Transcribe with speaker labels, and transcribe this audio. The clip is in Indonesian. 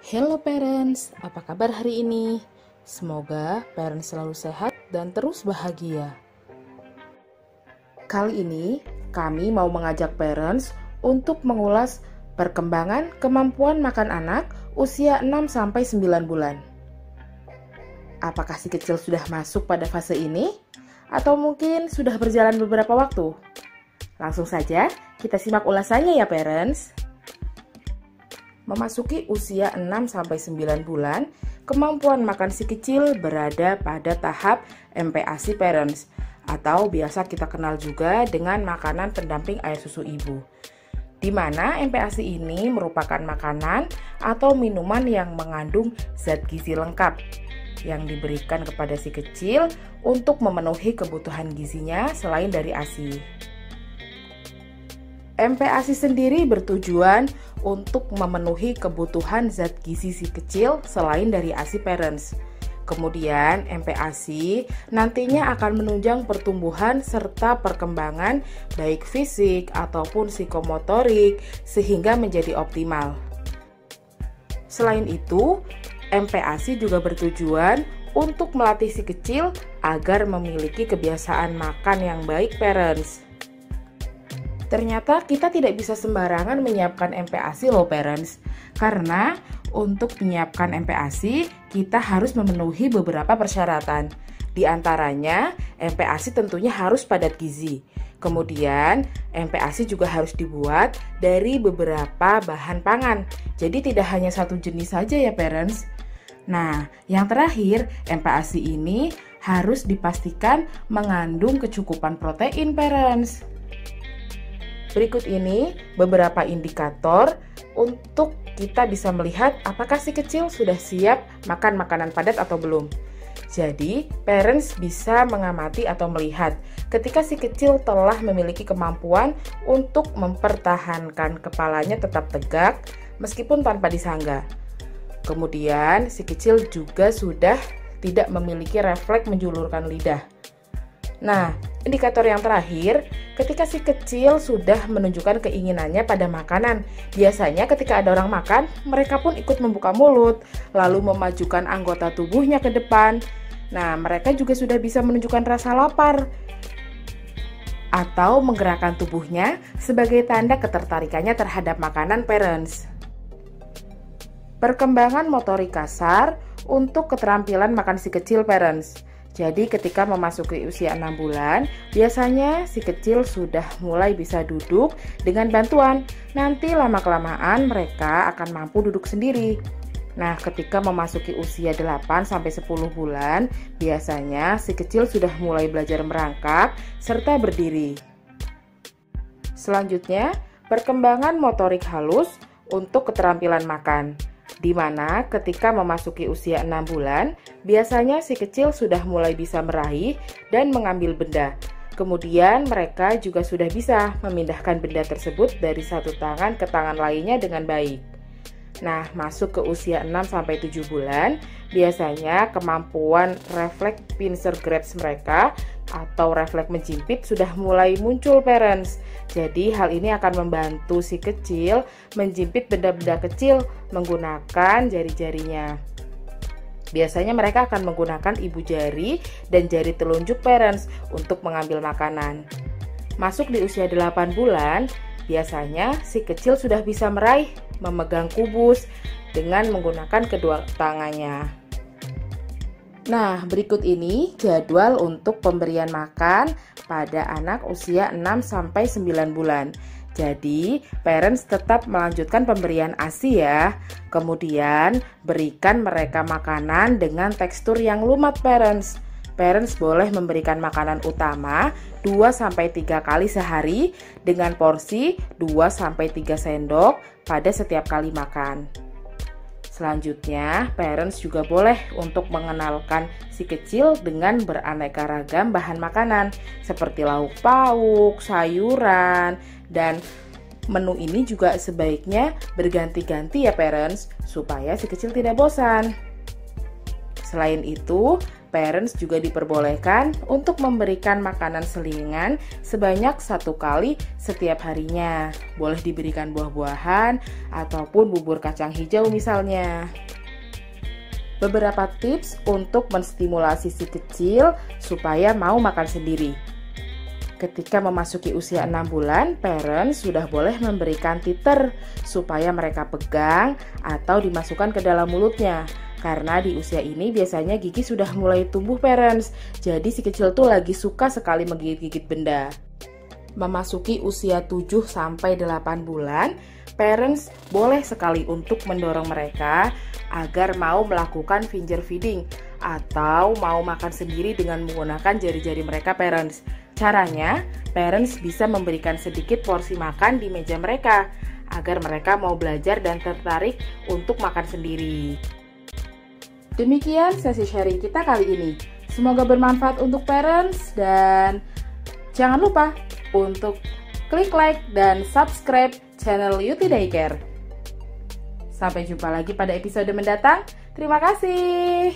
Speaker 1: Hello parents, apa kabar hari ini? Semoga parents selalu sehat dan terus bahagia. Kali ini, kami mau mengajak parents untuk mengulas perkembangan kemampuan makan anak usia 6-9 bulan. Apakah si kecil sudah masuk pada fase ini? Atau mungkin sudah berjalan beberapa waktu? Langsung saja, kita simak ulasannya ya parents. Memasuki usia 6-9 bulan, kemampuan makan si kecil berada pada tahap MPASI parents, atau biasa kita kenal juga dengan makanan pendamping air susu ibu. Di mana MPASI ini merupakan makanan atau minuman yang mengandung zat gizi lengkap yang diberikan kepada si kecil untuk memenuhi kebutuhan gizinya selain dari ASI. MPASI sendiri bertujuan untuk memenuhi kebutuhan zat gizi si kecil selain dari ASI parents. Kemudian MPASI nantinya akan menunjang pertumbuhan serta perkembangan baik fisik ataupun psikomotorik sehingga menjadi optimal. Selain itu, MPASI juga bertujuan untuk melatih si kecil agar memiliki kebiasaan makan yang baik parents. Ternyata kita tidak bisa sembarangan menyiapkan MPASI loh parents, karena untuk menyiapkan MPASI kita harus memenuhi beberapa persyaratan. Di antaranya MPASI tentunya harus padat gizi. Kemudian MPASI juga harus dibuat dari beberapa bahan pangan. Jadi tidak hanya satu jenis saja ya parents. Nah, yang terakhir MPASI ini harus dipastikan mengandung kecukupan protein parents. Berikut ini beberapa indikator untuk kita bisa melihat apakah si kecil sudah siap makan makanan padat atau belum. Jadi, parents bisa mengamati atau melihat ketika si kecil telah memiliki kemampuan untuk mempertahankan kepalanya tetap tegak meskipun tanpa disangga. Kemudian, si kecil juga sudah tidak memiliki refleks menjulurkan lidah. Nah, indikator yang terakhir, ketika si kecil sudah menunjukkan keinginannya pada makanan. Biasanya ketika ada orang makan, mereka pun ikut membuka mulut, lalu memajukan anggota tubuhnya ke depan. Nah, mereka juga sudah bisa menunjukkan rasa lapar atau menggerakkan tubuhnya sebagai tanda ketertarikannya terhadap makanan parents. Perkembangan motorik kasar untuk keterampilan makan si kecil parents. Jadi ketika memasuki usia 6 bulan, biasanya si kecil sudah mulai bisa duduk dengan bantuan. Nanti lama-kelamaan mereka akan mampu duduk sendiri. Nah, ketika memasuki usia 8-10 bulan, biasanya si kecil sudah mulai belajar merangkak serta berdiri. Selanjutnya, perkembangan motorik halus untuk keterampilan makan. Di mana ketika memasuki usia 6 bulan, biasanya si kecil sudah mulai bisa meraih dan mengambil benda. Kemudian mereka juga sudah bisa memindahkan benda tersebut dari satu tangan ke tangan lainnya dengan baik. Nah, masuk ke usia 6-7 bulan, biasanya kemampuan refleks pincer grasp mereka atau refleks menjimpit sudah mulai muncul parents. Jadi hal ini akan membantu si kecil menjimpit benda-benda kecil menggunakan jari-jarinya. Biasanya mereka akan menggunakan ibu jari dan jari telunjuk parents untuk mengambil makanan. Masuk di usia 8 bulan, biasanya si kecil sudah bisa meraih, memegang kubus dengan menggunakan kedua tangannya. Nah, berikut ini jadwal untuk pemberian makan pada anak usia 6-9 bulan. Jadi, parents tetap melanjutkan pemberian ASI ya. Kemudian, berikan mereka makanan dengan tekstur yang lumat parents. Parents boleh memberikan makanan utama 2-3 kali sehari dengan porsi 2-3 sendok pada setiap kali makan. Selanjutnya, parents juga boleh untuk mengenalkan si kecil dengan beraneka ragam bahan makanan seperti lauk pauk, sayuran, dan menu ini juga sebaiknya berganti-ganti ya parents supaya si kecil tidak bosan. Selain itu, parents juga diperbolehkan untuk memberikan makanan selingan sebanyak 1 kali setiap harinya. Boleh diberikan buah-buahan ataupun bubur kacang hijau misalnya. Beberapa tips untuk menstimulasi si kecil supaya mau makan sendiri. Ketika memasuki usia 6 bulan, parents sudah boleh memberikan teeter supaya mereka pegang atau dimasukkan ke dalam mulutnya. Karena di usia ini biasanya gigi sudah mulai tumbuh parents, jadi si kecil tuh lagi suka sekali menggigit-gigit benda. Memasuki usia 7-8 bulan, parents boleh sekali untuk mendorong mereka agar mau melakukan finger feeding atau mau makan sendiri dengan menggunakan jari-jari mereka parents. Caranya, parents bisa memberikan sedikit porsi makan di meja mereka agar mereka mau belajar dan tertarik untuk makan sendiri. Demikian sesi sharing kita kali ini. Semoga bermanfaat untuk parents dan jangan lupa untuk klik like dan subscribe channel Yuti Daycare. Sampai jumpa lagi pada episode mendatang. Terima kasih.